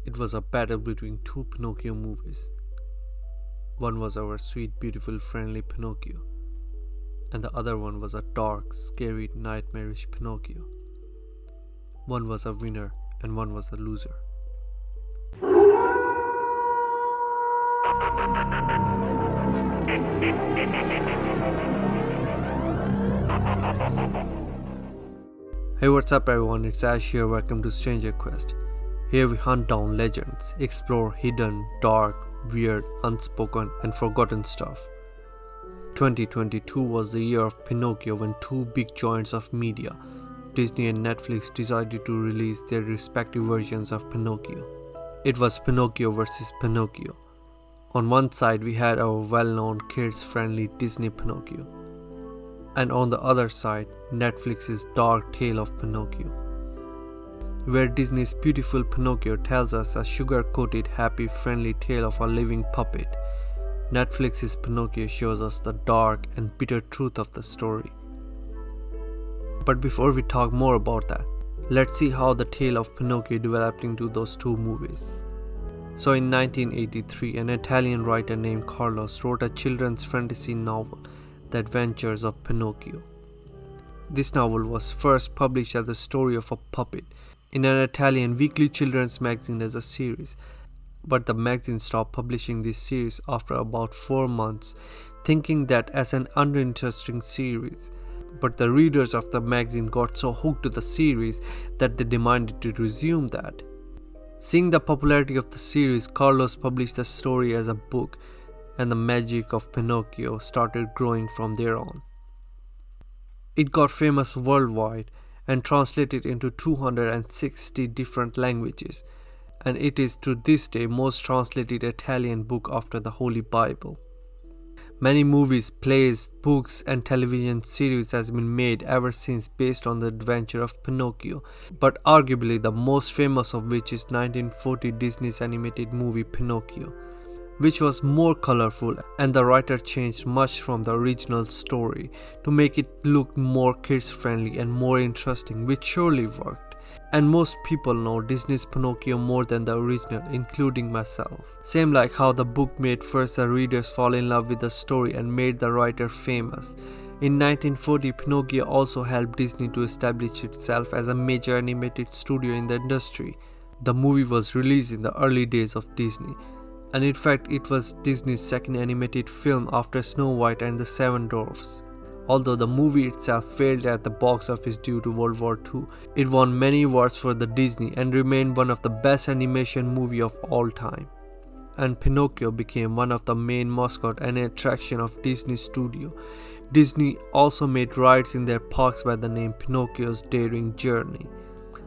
It was a battle between two Pinocchio movies. One was our sweet, beautiful, friendly Pinocchio, and the other one was a dark, scary, nightmarish Pinocchio. One was a winner and one was a loser. Hey, what's up everyone, it's Ash here, welcome to Stranger Quest. Here we hunt down legends, explore hidden, dark, weird, unspoken and forgotten stuff. 2022 was the year of Pinocchio when two big giants of media, Disney and Netflix, decided to release their respective versions of Pinocchio. It was Pinocchio versus Pinocchio. On one side we had our well-known kids-friendly Disney Pinocchio, and on the other side, Netflix's dark tale of Pinocchio, where Disney's beautiful Pinocchio tells us a sugar-coated, happy, friendly tale of a living puppet. Netflix's Pinocchio shows us the dark and bitter truth of the story. But before we talk more about that, let's see how the tale of Pinocchio developed into those two movies. So in 1983, an Italian writer named Carlos wrote a children's fantasy novel, The Adventures of Pinocchio. This novel was first published as the story of a puppet in an Italian weekly children's magazine as a series, but the magazine stopped publishing this series after about 4 months, thinking that as an uninteresting series. But the readers of the magazine got so hooked to the series that they demanded to resume that. Seeing the popularity of the series, Carlos published the story as a book, and the magic of Pinocchio started growing from there on. It got famous worldwide and translated into 260 different languages, and it is to this day most translated Italian book after the Holy Bible. Many movies, plays, books and television series has been made ever since based on the adventure of Pinocchio, but arguably the most famous of which is 1940 Disney's animated movie Pinocchio, which was more colorful, and the writer changed much from the original story to make it look more kids friendly and more interesting, which surely worked. And most people know Disney's Pinocchio more than the original, including myself. Same like how the book made first the readers fall in love with the story and made the writer famous. In 1940, Pinocchio also helped Disney to establish itself as a major animated studio in the industry. The movie was released in the early days of Disney, and in fact it was Disney's second animated film after Snow White and the Seven Dwarfs. Although the movie itself failed at the box office due to World War II, it won many awards for the Disney and remained one of the best animation movie of all time. And Pinocchio became one of the main mascot and attraction of Disney Studio. Disney also made rides in their parks by the name Pinocchio's Daring Journey.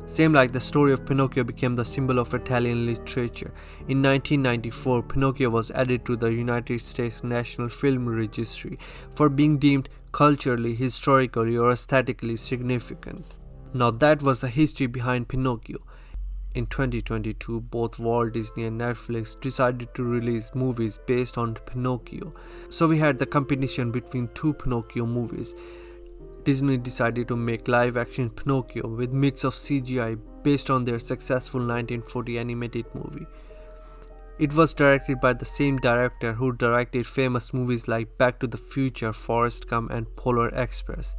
Same like the story of Pinocchio became the symbol of Italian literature. In 1994, Pinocchio was added to the United States National Film Registry for being deemed culturally, historically or aesthetically significant. Now that was the history behind Pinocchio. In 2022, both Walt Disney and Netflix decided to release movies based on Pinocchio. So we had the competition between two Pinocchio movies. Disney decided to make live-action Pinocchio with mix of CGI based on their successful 1940 animated movie. It was directed by the same director who directed famous movies like Back to the Future, Forrest Gump and Polar Express.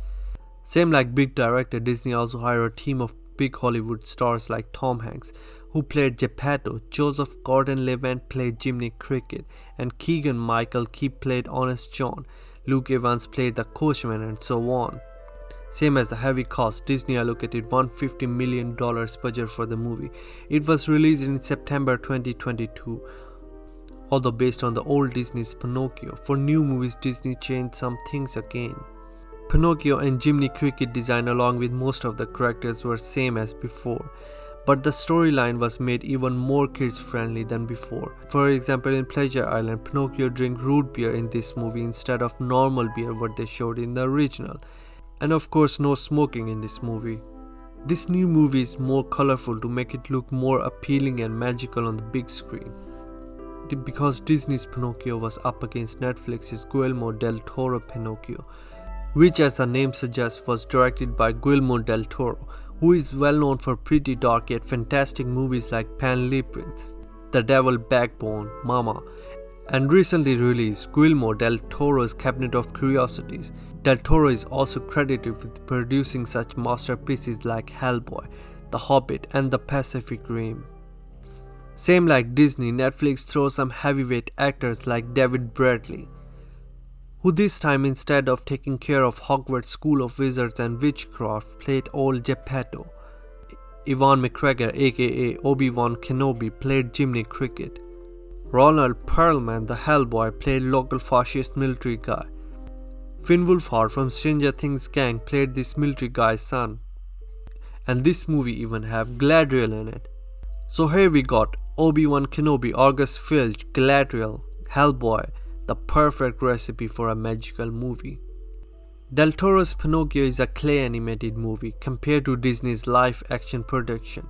Same like big director, Disney also hired a team of big Hollywood stars like Tom Hanks, who played Geppetto, Joseph Gordon-Levitt played Jiminy Cricket, and Keegan-Michael Key played Honest John. Luke Evans played the Coachman, and so on. Same as the heavy cost, Disney allocated $150 million budget for the movie. It was released in September 2022. Although based on the old Disney's Pinocchio, for new movies Disney changed some things again. Pinocchio and Jiminy Cricket design along with most of the characters were same as before, but the storyline was made even more kids friendly than before. For example, in Pleasure Island, Pinocchio drank root beer in this movie instead of normal beer what they showed in the original. And of course no smoking in this movie. This new movie is more colorful to make it look more appealing and magical on the big screen. Because Disney's Pinocchio was up against Netflix's Guillermo del Toro Pinocchio, which as the name suggests was directed by Guillermo del Toro, who is well known for pretty dark yet fantastic movies like Pan Labyrinth, The Devil Backbone, Mama, and recently released Guillermo del Toro's Cabinet of Curiosities. Del Toro is also credited with producing such masterpieces like Hellboy, The Hobbit, and The Pacific Rim. Same like Disney, Netflix throws some heavyweight actors like David Bradley, who this time, instead of taking care of Hogwarts School of Wizards and Witchcraft, played old Geppetto. Ewan McGregor aka Obi-Wan Kenobi played Jiminy Cricket. Ronald Perlman, the Hellboy, played local fascist military guy. Finn Wolfhard from Stranger Things gang played this military guy's son. And this movie even have Galadriel in it. So here we got Obi-Wan Kenobi, August Filch, Galadriel, Hellboy, the perfect recipe for a magical movie. Del Toro's Pinocchio is a clay animated movie compared to Disney's live action production,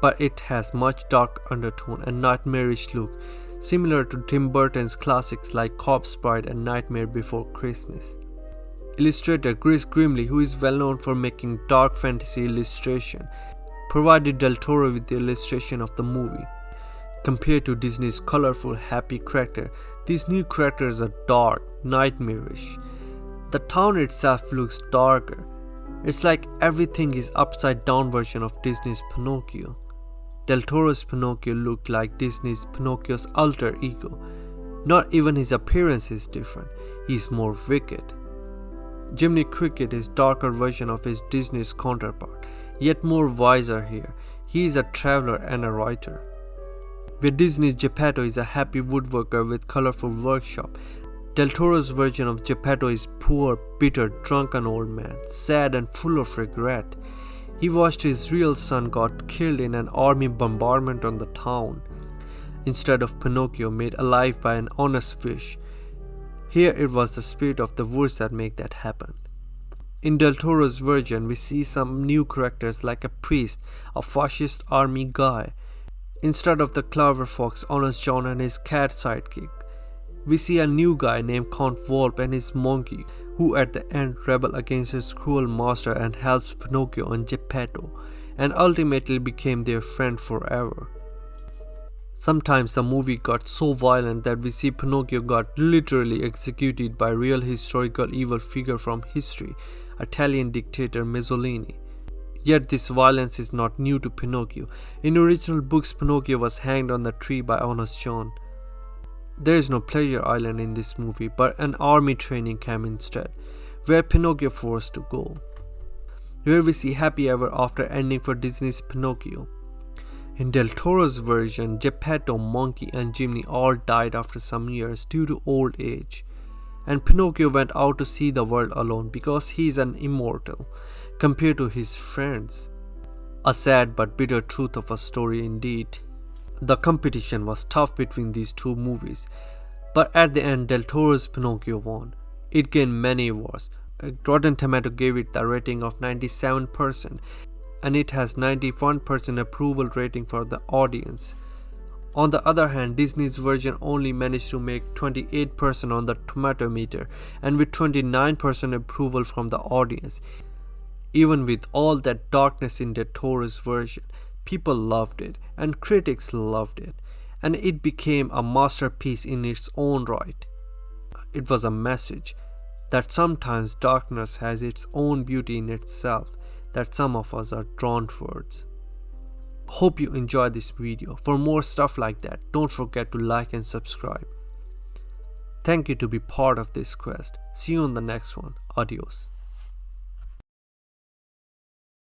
but it has much dark undertone and nightmarish look, similar to Tim Burton's classics like Corpse Bride and Nightmare Before Christmas. Illustrator Chris Grimley, who is well known for making dark fantasy illustration, provided Del Toro with the illustration of the movie. Compared to Disney's colorful, happy character, these new characters are dark, nightmarish. The town itself looks darker. It's like everything is upside down version of Disney's Pinocchio. Del Toro's Pinocchio looked like Disney's Pinocchio's alter ego. Not even his appearance is different, he's more wicked. Jiminy Cricket is darker version of his Disney's counterpart, yet more wiser here. He is a traveler and a writer. Where Disney's Geppetto is a happy woodworker with colorful workshop, Del Toro's version of Geppetto is poor, bitter, drunken old man, sad and full of regret. He watched his real son got killed in an army bombardment on the town, instead of Pinocchio made alive by an honest wish. Here it was the spirit of the woods that made that happen. In Del Toro's version, we see some new characters like a priest, a fascist army guy. Instead of the clever fox, Honest John and his cat sidekick, we see a new guy named Count Volpe and his monkey, who at the end rebel against his cruel master and helps Pinocchio and Geppetto, and ultimately became their friend forever. Sometimes the movie got so violent that we see Pinocchio got literally executed by real historical evil figure from history, Italian dictator Mussolini. Yet this violence is not new to Pinocchio. In original books, Pinocchio was hanged on the tree by Honest John. There is no pleasure island in this movie, but an army training camp instead, where Pinocchio forced to go. Here we see happy ever after ending for Disney's Pinocchio. In Del Toro's version, Geppetto, Monkey and Jiminy all died after some years due to old age, and Pinocchio went out to see the world alone because he is an immortal compared to his friends. A sad but bitter truth of a story indeed. The competition was tough between these two movies, but at the end Del Toro's Pinocchio won. It gained many awards. Rotten Tomato gave it the rating of 97%, and it has 91% approval rating for the audience. On the other hand, Disney's version only managed to make 28% on the tomato meter, and with 29% approval from the audience. Even with all that darkness in Del Toro's version, people loved it, and critics loved it, and it became a masterpiece in its own right. It was a message that sometimes darkness has its own beauty in itself that some of us are drawn towards. Hope you enjoyed this video. For more stuff like that, don't forget to like and subscribe. Thank you to be part of this quest. See you on the next one. Adios.